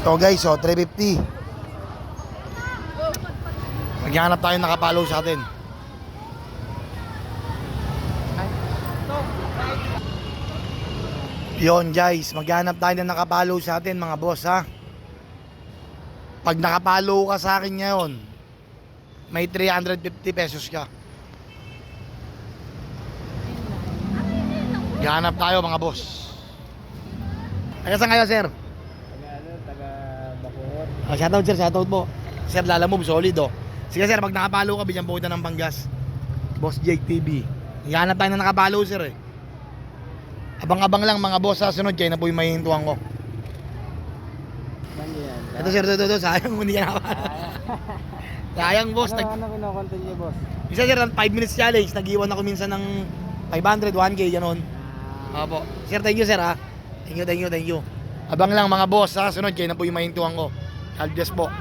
Ito guys, 350. Maghanap tayo nakapalo sa atin. Yon guys, maghanap tayo na nakapalo sa atin mga boss ha. Pag nakapalo ka sa akin ngayon, may 350 pesos ka. Maghanap tayo mga boss. Taga saan kayo sir? Taga Bacoor. Shoutout sir, shoutout po. Sir Lalamove, solid oh. Sige sir, pag nakapalo ka, bigyan po kita ng panggas. Boss Jake TV. Maghanap tayo na nakapalo sir eh. Abang-abang lang mga boss sa sunod, kayo na po yung mahihintuan ko. Ito sir, ito, sayang hindi ka nakapalo. Sayang boss. Ano kinokontent niyo boss? Isa sir, 5 minutes challenge, nag-iwan ako minsan ng 500, 1K, gano'n. Opo. Sir, thank you sir ha. Thank you. Abang lang mga boss sa sunod, kayo na po yung mahihintuan ko. God bless po.